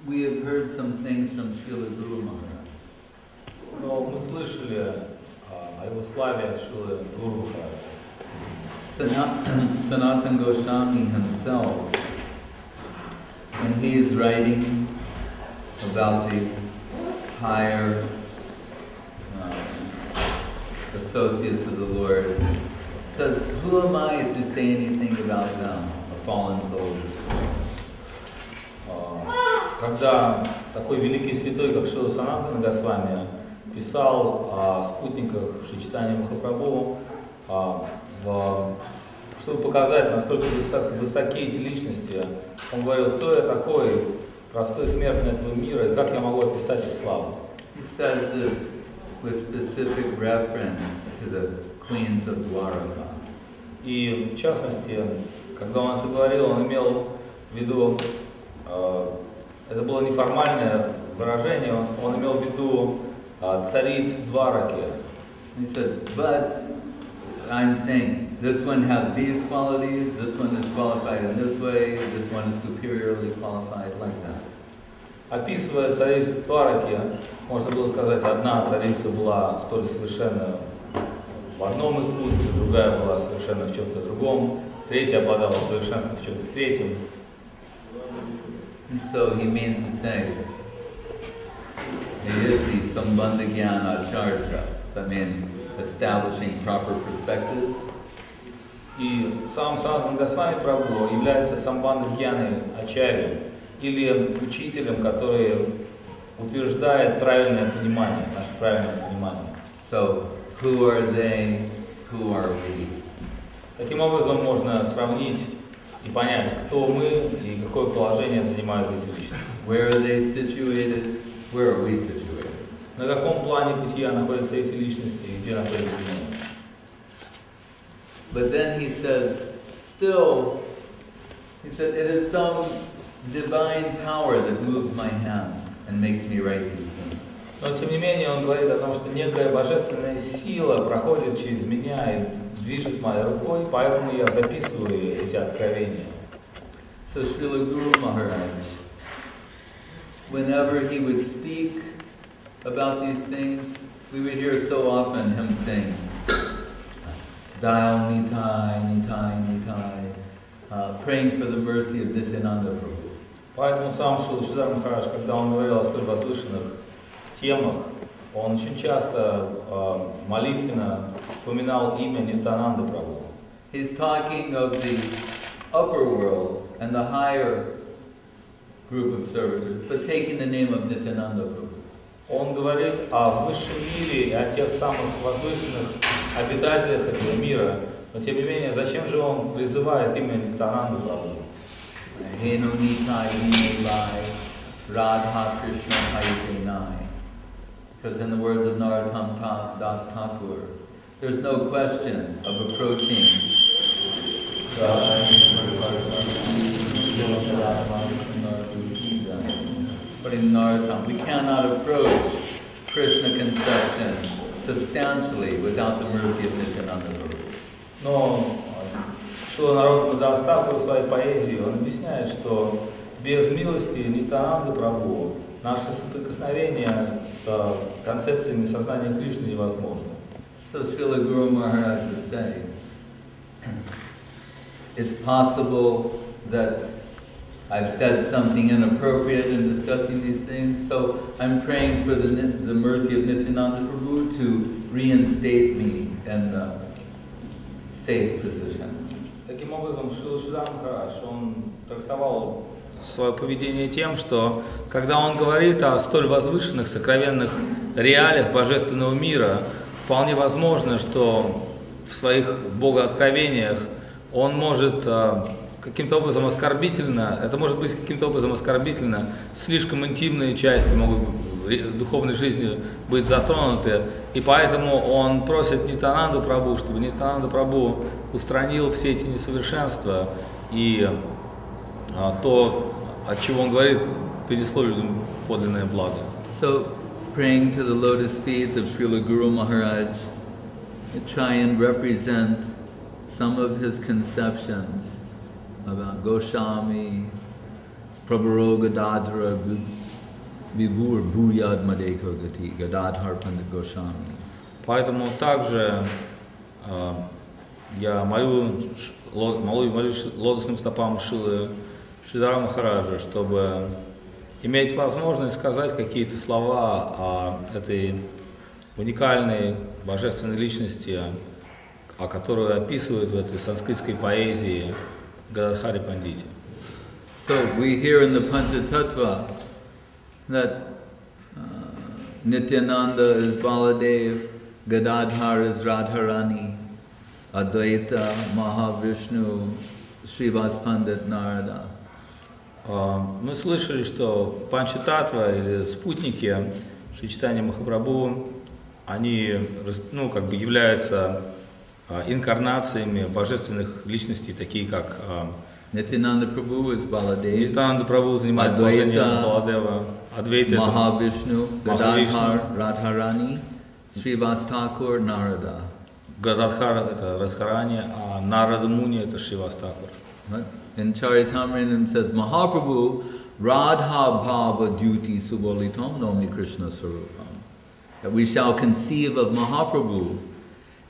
we have heard some things from Srila Guru Maharaj. Но мы слышали о его славе от Шрилы Гуру Махараджа. Sanatana Goswami himself, when he is writing about the higher associates of the Lord, says, "Who am I to say anything about them, the fallen souls?" Когда такой великий святой, как Шрила Санатана Госвами, писал о спутниках Шри Чайтаньи Махапрабху, чтобы показать, насколько высоки эти личности, он говорил, кто я такой, простой смертный этого мира, и как я могу описать их славу. He says this with specific reference to the queens of Двараке. И в частности, когда он это говорил, он имел в виду, это было неформальное выражение, он имел в виду цариц Двараки. He said, but I'm saying this one has these qualities, this one is qualified in this way, this one is superiorly qualified, like that. Описывая цариц Двараки, можно было сказать, одна царица была столь совершенна в одном искусстве, другая была совершенна в чем-то другом, третья обладала совершенством в чем-то третьем. And so he means to say, it is the Sambandha Jnana Acharya, so that means establishing proper perspective. И сам Санатана Госвами Прабху является самбандха гьяной ачарьей, или учителем, который утверждает правильное понимание, наше правильное понимание. So, who are they, who are we? Таким образом можно сравнить и понять, кто мы и какое положение занимают эти личности. Where are they situated? Where are we situated? На каком плане бытия находятся эти личности и где находятся мы? But then he says, still, he said, it is some divine power that moves my hand and makes me write these things. Но тем не менее он говорит о том, что некая божественная сила проходит через меня и движет моей рукой, поэтому я записываю эти откровения. So Srila Guru Maharaj, whenever he would speak about these things, we would hear so often him sing, Dayal Nitai, Nitai, Nitai, praying for the mercy of Nityananda Prabhu. Поэтому сам Шрила Шридхар Махарадж, когда он говорил о столь возвышенных темах, он очень часто молитвенно упоминал имя Нитьянанды Прабху. He's talking of the upper world and the higher group of servitors, but taking the name of Nityananda Prabhu. Он говорит о высшем мире и о тех самых возвышенных обитателях этого мира, но тем не менее, зачем же он призывает имя Нитьянанды Прабху? Heno Nitai Hine Lai Radha Krishna Hayate Nai. Because in the words of Narottam Das Thakur, there's no question of approaching but in Narottam, we cannot approach Krishna conception substantially without the mercy of Nityananda Prabhu. Но Шрила Наротtam Das Тхакур в своей поэзии он объясняет, что без милости Нитьянанды Прабху наше соприкосновение с концепциями сознания Кришны невозможно. So Srila Guru Maharaj would say, it's possible that I've said something inappropriate in discussing these things, so I'm praying for the mercy of Nityananda Prabhu to reinstate me in the safe position. Таким образом, Шрила Шридхар Махарадж, он трактовал свое поведение тем, что когда он говорит о столь возвышенных, сокровенных реалиях божественного мира, вполне возможно, что в своих богооткровениях он может каким-то образом оскорбительно, это может быть каким-то образом оскорбительно, слишком интимные части могут духовной жизни быть затронуты, и поэтому он просит Нитьянанду Прабху, чтобы Нитьянанда Прабху устранил все эти несовершенства и то, от чего он говорит, принесло людям подлинное благо. So, praying to the lotus feet of Srila Guru Maharaj, to try and represent some of his conceptions about Goswami, Prabharo Gadadhara Vibhur Bhuyad Madeko Gati Gadadhare Pandit Goswami. Поэтому также я молюсь лотосным стопам Шрилы Шридхара Махараджа, чтобы иметь возможность сказать какие-то слова о этой уникальной божественной личности, о которой описывают в этой санскритской поэзии Гададхаре Пандите. So we hear in the Panchatattva that Nityananda is Baladev, Gadadhar is Radharani, Advaita, Mahavishnu, Srivas Pandit Narada. Мы слышали, что Панчататва или спутники Шри Чайтанья Махапрабху, они являются инкарнациями божественных личностей, такие как Нитьянанды Прабху is Baladev, Нитьянанды Прабху занимает положение Баладева, Адвайта Mahavishnu, Gadadhar, Radharani, Srivas Thakur, Narada. Гададхар это Радхарани, а Нарада Муни это Шривас Такур. In Charitamrita it says, Mahaprabhu Radha Bhava Duty Subolitam Nomi Krishna Sarupam. That we shall conceive of Mahaprabhu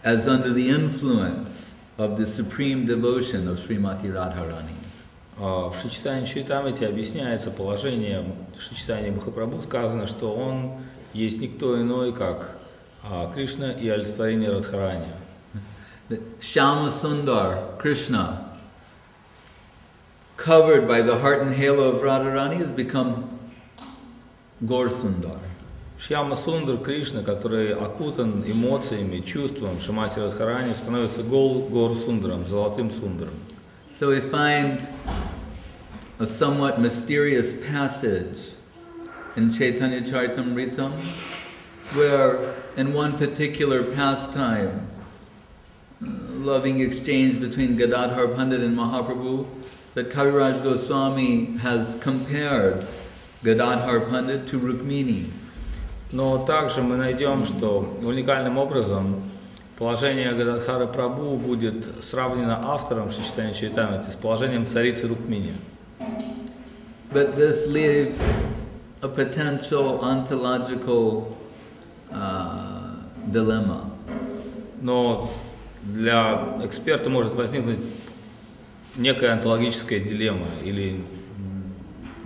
as under the influence of the supreme devotion of Srimati Radharani. В Шри Чайтанья Чаритамрите объясняется положение Шри Чайтанья Махапрабху, сказано, что он есть никто иной, как Кришна и олицетворение Радхарани. Shyama Sundar, Krishna, covered by the heart and halo of Radharani, has become Gaur Sundar. Шьяма Сундар Кришна, который окутан эмоциями, чувством Шримати Радхарани, становится Гор Сундаром, золотым Сундаром. So we find a somewhat mysterious passage in Chaitanya Charitamrita where in one particular pastime, loving exchange between Gadadhara Pandita and Mahaprabhu, that Kaviraj Goswami has compared Gadadhara Pandita to Rukmini. Но также мы найдем, что уникальным образом положение Гададхара Прабху будет сравнено автором Шри Чайтанья Чаритамрити с положением царицы Рукмини. But this leaves a potential ontological dilemma. Но для эксперта может возникнуть некая онтологическая дилемма или.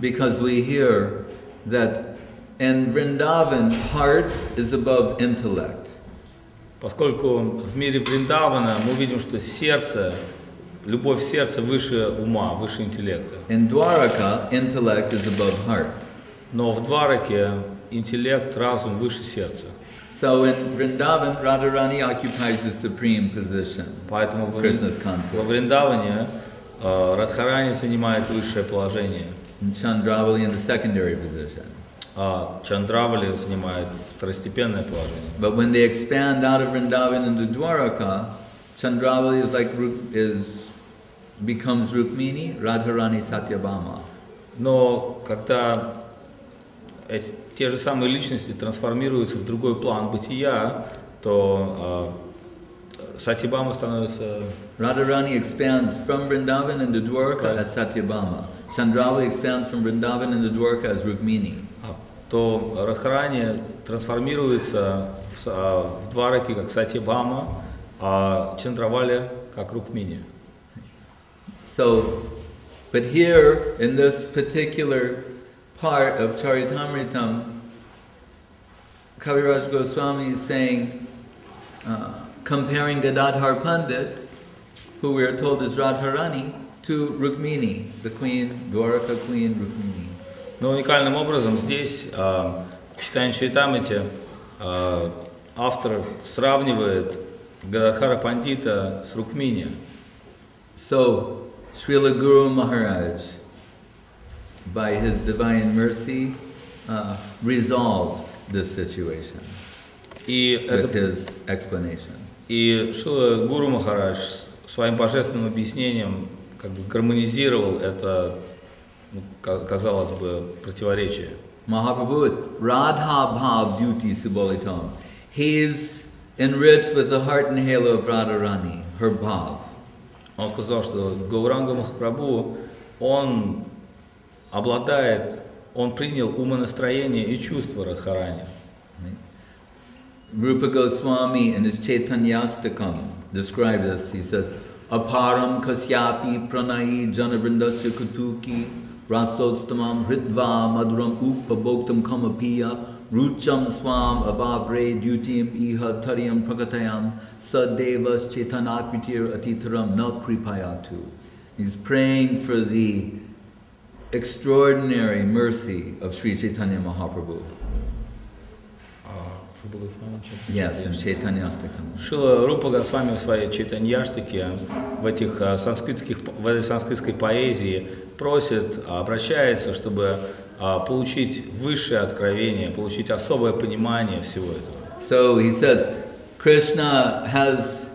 Because we hear that in Vrindavan, heart is above intellect. Поскольку в мире Вриндавана мы видим, что сердце, любовь сердца выше ума, выше интеллекта. In Двараке, intellect is above heart. Но в Двараке интеллект, разум выше сердца. So in Vrindavan, Radharani occupies the supreme position. Поэтому Krishna's concept. во Вриндаване Радхарани занимает высшее положение. And Chandravali in the secondary position. А Чандравали занимает второстепенное положение. But when they expand out of Vrindavan into Dwaraka, Chandravali becomes Rukmini, Radharani Satyabhama. Но когда те же самые личности трансформируются в другой план бытия, то Сатьябхама становится. Radharani expands from Vrindavan into Dwaraka as Satyabhama. Chandravali expands from Vrindavan into Dwaraka as Rukmini. То Радхарани трансформируется в Двараке как Сатьябхама, а Чандравали как Рукмини. So, but here in this particular part of Charitamritam, Kaviraj Goswami is saying, comparing Gadadhar Pandit, who we are told is Radharani, to Rukmini, the queen, Dwaraka queen Rukmini. Но уникальным образом здесь, в Чайтанья Чаритамрите, автор сравнивает Гададхара Пандита с Рукмини. So, Srila Guru Maharaj, by his divine mercy, resolved this situation with his explanation. И Шрила Гуру Махарадж своим божественным объяснением как бы гармонизировал это, казалось бы, противоречие. Mahaprabhu is Radha Bhav Beauty Subolitam. He is enriched with the heart and halo of Radharani, her bhav. Он сказал, что Гауранга Махапрабху, он обладает, он принял умонастроение и чувство Радхарани. Rupa Goswami in his Chaitanyastakam describes this. He says, Aparam kasyapi pranayi janavrindasya kutuki rasotstamam hritva maduram upabhoktam kamapiya rucham swam avavre dutim iha taryam prakatayam sadevas chaitanakritir atitaram na kripayatu. He's praying for the extraordinary mercy of Sri Chaitanya Mahaprabhu. Yes, in Chaitanyastakam. Шрила Рупа Госвами в своей Чайтаньяштаке, в этой санскритской поэзии просит, обращается, чтобы получить высшее откровение, получить особое понимание всего этого. So he says, Krishna has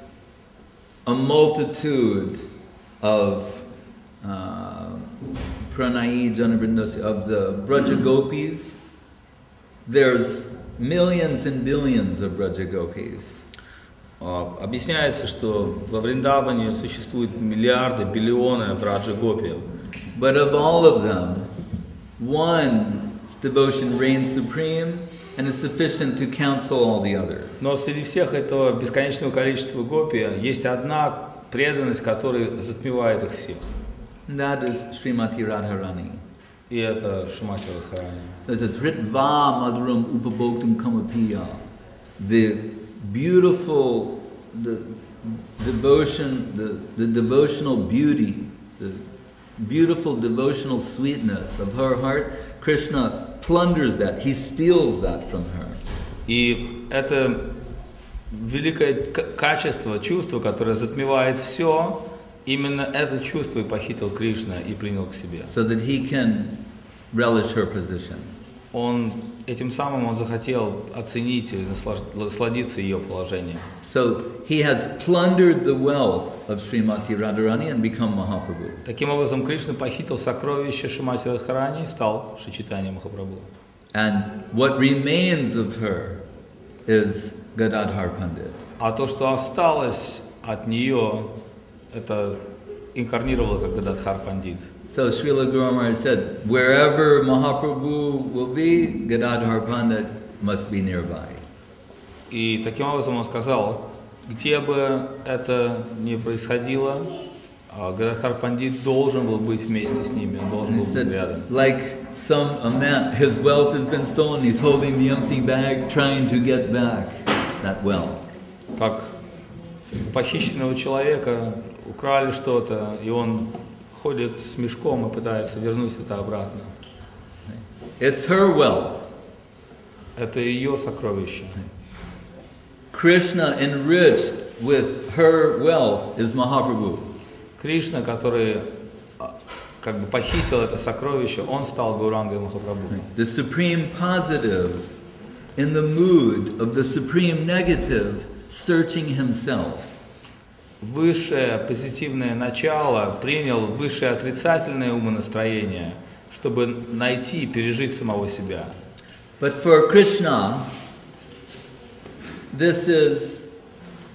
a multitude of pranayi janavrindasya, of the Braja Gopis. There's millions and billions of Braja Gopis. Объясняется, что во Вриндаване существует миллиарды, биллионы Враджа Гопи. But of all of them, one's devotion reigns supreme and is sufficient to counsel all the others. Но среди всех этого бесконечного количества гопи есть одна преданность, которая затмевает их всех. And that is Srimati Radharani. И это Шримати Радхарани. So it says, Ritva Maduram Upabhoktam Kamapiya. The beautiful, the devotion, the devotional beauty, the beautiful devotional sweetness of her heart, Krishna plunders that, he steals that from her. И это великое качество, чувство, которое затмевает все, именно это чувство и похитил Кришна и принял к себе. So that he can relish her position. Этим самым он захотел оценить или насладиться ее положением. So he has plundered the wealth of Srimati Radharani and become Mahaprabhu. Таким образом, Кришна похитил сокровища Шримати Радхарани и стал Шри Чайтанья Махапрабху. And what remains of her is Гададхаре Пандит. А то, что осталось от нее, это инкарнировало как Гададхар Пандит. So Srila Guru Maharaj said, wherever Mahaprabhu will be, Gadadhar Pandit must be nearby. И таким образом он сказал, где бы это ни происходило, Гададхар Пандит должен был быть вместе с ними, он должен был быть рядом. Like a man, his wealth has been stolen, he's holding the empty bag, trying to get back that wealth. Как похищенного человека украли что-то, и он ходит с мешком и пытается вернуть это обратно. It's her wealth. Это ее сокровище. Krishna enriched with her wealth is Mahaprabhu. Кришна, который как бы похитил это сокровище, он стал Гаурангой Махапрабху. The supreme positive in the mood of the supreme negative searching himself. Высшее позитивное начало принял высшее отрицательное умонастроение, чтобы найти и пережить самого себя. But for Krishna, this is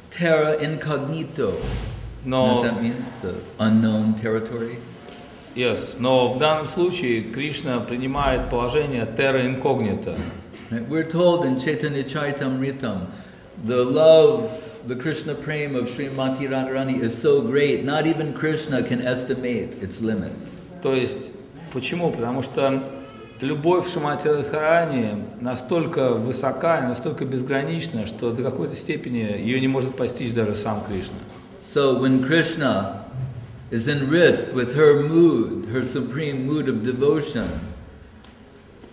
terra incognito. Но, that means the unknown territory. Yes, но в данном случае Кришна принимает положение terra incognito. We're told in Chaitanya Charitamritam, the love, the Krishna prema of Srimati Radharani is so great, not even Krishna can estimate its limits. То есть, почему? Потому что любовь Шримати Радхарани настолько высока, настолько безгранична, что до какой-то степени ее не может постичь даже сам Кришна. So when Krishna is enriched with her mood, her supreme mood of devotion,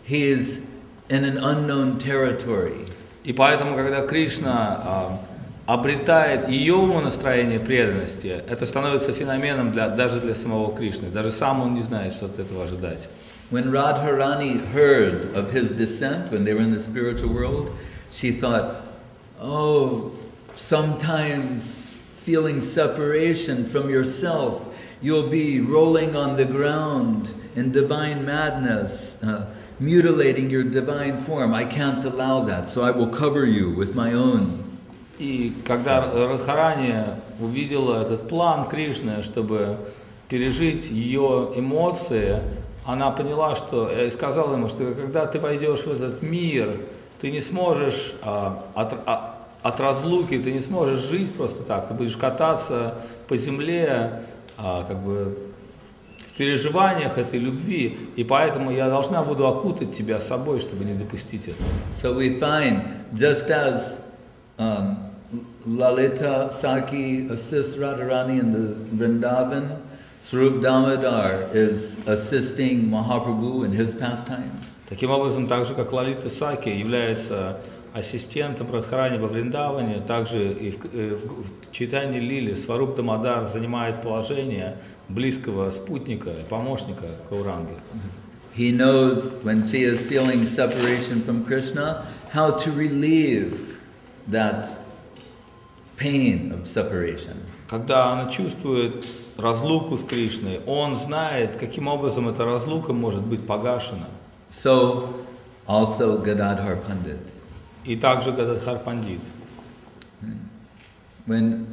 he is in an unknown territory. И поэтому, когда Кришна обретает ее умонастроение преданности, это становится феноменом даже для самого Кришны. Даже сам он не знает, что от этого ожидать. When Radharani heard of his descent, when they were in the spiritual world, she thought, oh, sometimes feeling separation from yourself, you'll be rolling on the ground in divine madness, mutilating your divine form. I can't allow that, so I will cover you with my own. И когда Радхарани увидела этот план Кришны, чтобы пережить ее эмоции, она поняла, что, и сказала ему, что когда ты войдешь в этот мир, ты не сможешь от разлуки, ты не сможешь жить просто так, ты будешь кататься по земле, как бы в переживаниях этой любви, и поэтому я должна буду окутать тебя собой, чтобы не допустить этого. So we find, just as Lalita, Saki assists Radharani in the Vrindavan, Swarupā Damodar is assisting Mahaprabhu in his pastimes. Таким образом, так же как Лалита Саки является ассистентом Радхарани во Вриндаване, также и в читании Лили Сварупа Дамодар занимает положение близкого спутника, помощника Гауранги. He knows when she is feeling separation from Krishna, how to relieve that pain of separation. Когда она чувствует разлуку с Кришной, он знает, каким образом эта разлука может быть погашена. So, also Gadadhare Pандит. И также Гададхар Пандит. When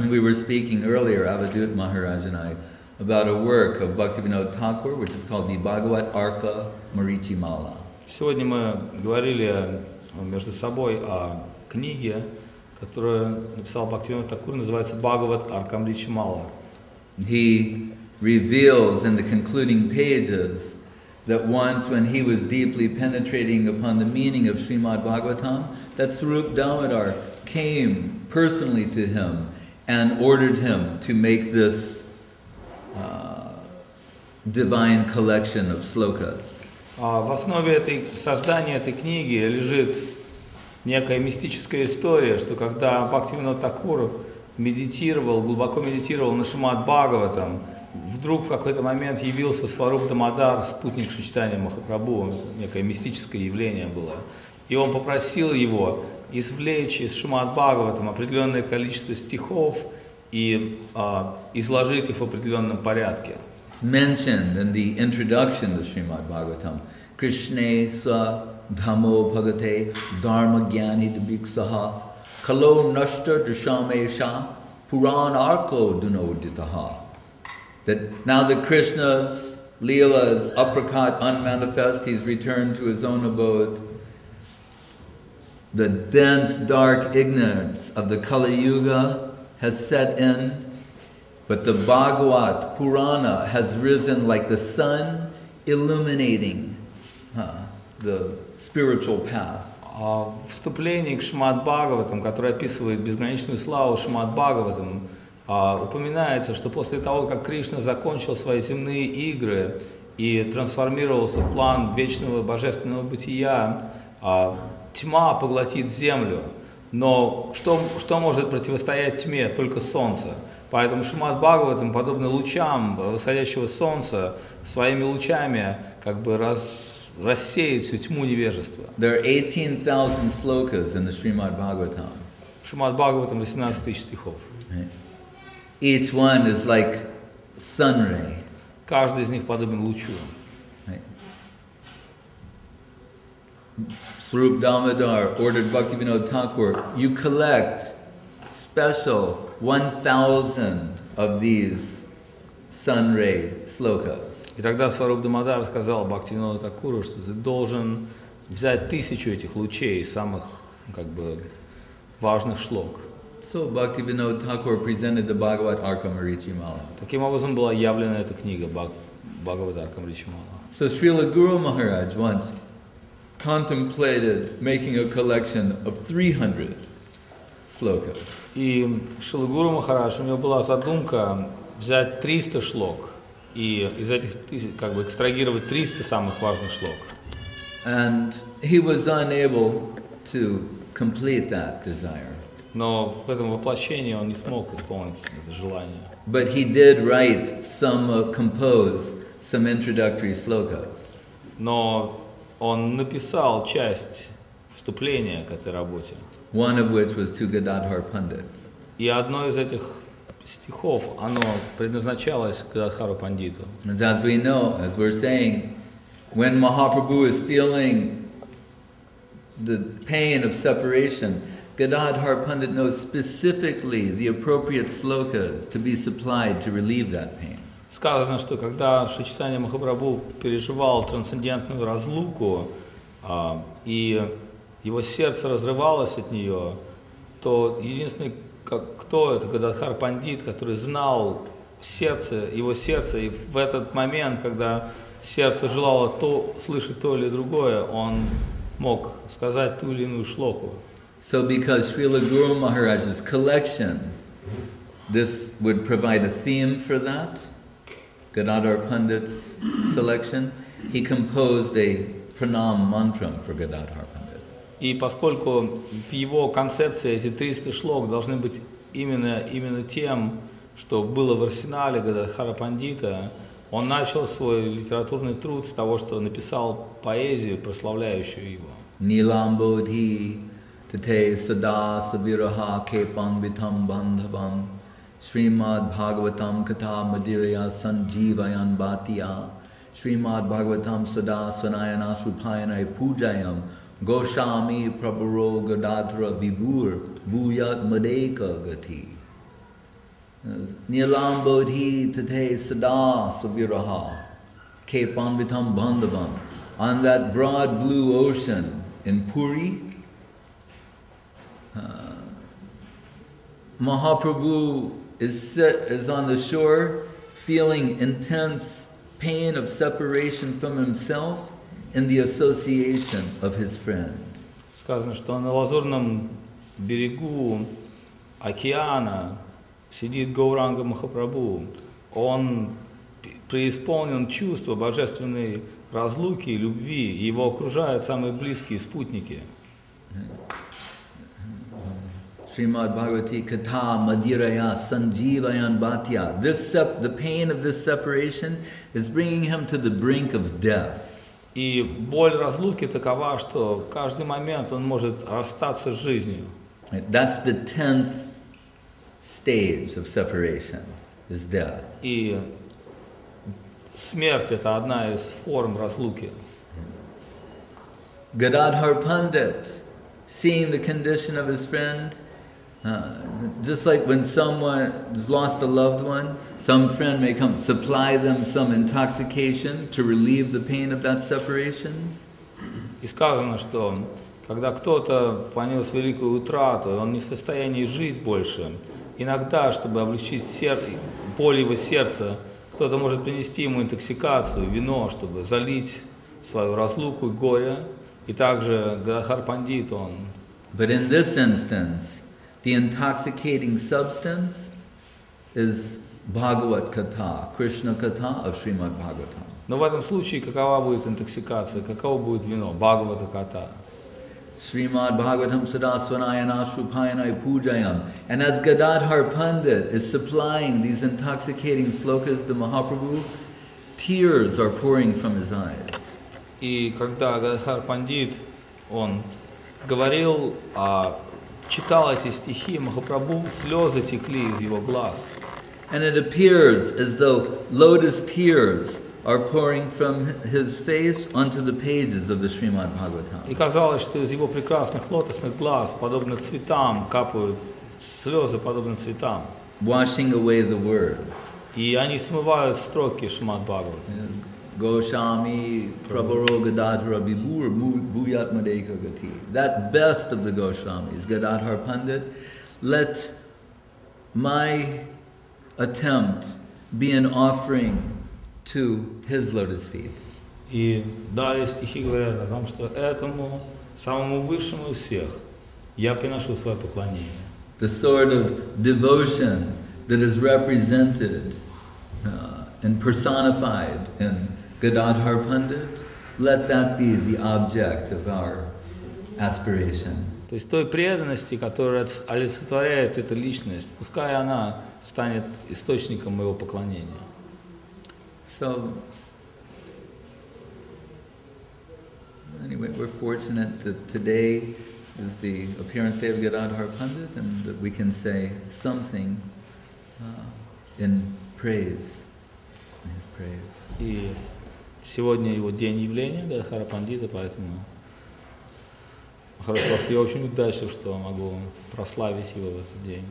we were speaking earlier, Avadut Maharaj and I, about a work of Bhактивинода Thakur, which is called the Bhagavad Arka Marichimala. Сегодня мы говорили между собой о книге, которую написал Бхактивинода Тхакур, называется Бхагават Арка Маричимала. He reveals in the concluding pages that once when he was deeply penetrating upon the meaning of Shrimad-Bhagavatam, that Swarupā Damodar came personally to him and ordered him to make this divine collection of slokas. В основе создания этой книги лежит некая мистическая история, что когда Бхактивинода Тхакур глубоко медитировал на Шримад-Бхагаватам, вдруг в какой-то момент явился Сварупа Дамодар, спутник Шичтани Махапрабху, некое мистическое явление было. И он попросил его извлечь из Шримад-Бхагаватам определенное количество стихов и изложить их в определенном порядке. It's mentioned in the introduction to Shrimad-Bhagavatam, Krishne Sa Dhamo Bhagate Dharma Gyani Dibiksaha Kalo Nashta Drishamesha Puran Arko Dunoditaha. That now that Krishna's Leela is apricot, unmanifest, he's returned to his own abode. The dense, dark ignorance of the Kali Yuga has set in, but the Bhagavat Purana has risen like the sun, illuminating the spiritual path. В вступлении к Шримад-Бхагаватам, которое описывает безграничную славу Шримад-Бхагаватам, упоминается, что после того, как Кришна закончил свои земные игры и трансформировался в план вечного божественного бытия, тьма поглотит землю. Но что может противостоять тьме? Только солнце. Поэтому Шримад-Бхагаватам, подобно лучам восходящего солнца, своими лучами как бы рассеет всю тьму невежества. There are 18,000 slokas in the Shrimad-Bhagavatam. В Шримад-Бхагаватам 18 тысяч стихов. Right. Each one is like sun ray. Каждый из них подобен лучу. Right. Swarupā Damodar ordered Bhактивинода Thakur, you collect special 1,000 of these sun ray slokas. И тогда Сварупа Дамодар сказал Бхактивиноду Тхакуру, что ты должен взять 1000 этих лучей, самых как бы важных шлок. So Bhактивиноda Thakur presented the Bhagavad Arka Marichimala. Таким образом была явлена эта книга Бхагават Арка Маричимала. So Srila Guru Maharaj once contemplated making a collection of 300 slokas. И Шрила Гуру Махарадж, у него была задумка взять 300 шлок и из этих как бы экстрагировать 300 самых важных шлок. And he was unable to complete that desire. Но в этом воплощении он не смог исполнить это желание. But he did write compose some introductory slokas. Но он написал часть вступления к этой работе. One of which was to Gadadhare Pandite. И одно из этих стихов, оно предназначалось Гададхару Пандиту. As we know, as we're saying, when Mahaprabhu is feeling the pain of separation, Gadadhare Pandita knows specifically the appropriate slokas to be supplied to relieve that pain. Сказано, что когда Шри Чайтанья Махапрабху переживал трансцендентную разлуку, и его сердце разрывалось от нее, то единственный, кто это, Гададхар Пандит, который знал его сердце, и в этот момент, когда сердце желало слышать то или другое, он мог сказать ту или иную шлоку. So because Srila Guru Maharaj's collection, this would provide a theme for that, Gadadhar Pandit's selection, he composed a pranam mantra for Gadadhar Pandit. И поскольку в его концепции эти 300 шлок должны быть именно тем, что было в арсенале Гададхара Пандита, он начал свой литературный труд с того, что написал поэзию, прославляющую его. Nilambodhi tate sada saviraha kepan vitam bandhavam Shrimad-Bhagavatam katha madiraya sanjivayan bhatya Shrimad-Bhagavatam sada svanayana srupayana pujayam Goshami prabhuro gadadhara vibhur bhuyat madeka gati. Nilambodhi tate sada saviraha kepan vitam bandhavam. On that broad blue ocean in Puri, Mahaprabhu is on the shore feeling intense pain of separation from himself in the association of his friend. Сказано, что на лазурном берегу океана сидит Гауранга Махапрабху. Он преисполнен чувства божественной разлуки и любви, и его окружают самые близкие спутники. Shrimad-Bhagavati Katha Madiraya Sanjivayan Bhatya. The pain of this separation is bringing him to the brink of death. И боль разлуки такова, что в каждый момент он может расстаться с жизнью. That's the 10th stage of separation, is death. И смерть — это одна из форм разлуки. Gadadhar Pandit, seeing the condition of his friend, just like when someone has lost a loved one, some friend may come supply them some intoxication to relieve the pain of that separation. И сказано, что когда кто-то понес великую утрату, он не в состоянии жить больше, иногда, чтобы облегчить боль его сердца, кто-то может принести ему интоксикацию, вино, чтобы залить свою разлуку и горе. И также Гададхар Пандит, он. But in this instance, the intoxicating substance is Bhagavat Katha, Krishna Katha of Shrimad-Bhagavatam. Но в этом случае какова будет интоксикация, каково будет вино? Бхагавата Катха. Shrimad-Bhagavatam Sadasvanayana Shrupayana Pujayam. And as Gadadhar Pandit is supplying these intoxicating slokas to Mahaprabhu, tears are pouring from his eyes. И когда Гададхар Пандит, он говорил, читал эти стихи Махапрабху, слезы текли из его глаз. And it appears as though lotus tears are pouring from his face onto the pages of the Shrimad-Bhagavatam. И казалось, что из его прекрасных лотосных глаз, подобно цветам, капают слезы, подобно цветам. Washing away the words. И они смывают строки Шримад-Бхагаватам. Goswami Prabharo Gadadhara Vibhur Bhuyat Madeka Gati. That best of the Goswamis, Gadadhar Pandit, let my attempt be an offering to his lotus feet. И далее стихи говорят о том, что этому самому высшему из всех я приношу свое поклонение. The sort of devotion that is represented and personified in Gadadhar Pandit, let that be the object of our aspiration. То есть той преданности, которая олицетворяет эту личность, пускай она станет источником моего поклонения. So, anyway, we're fortunate that today is the appearance day of Gadadhar Pandit, and that we can say something in praise, in his praise. И сегодня его день явления Гададхара Пандита, поэтому я очень удачлив, что могу прославить его в этот день.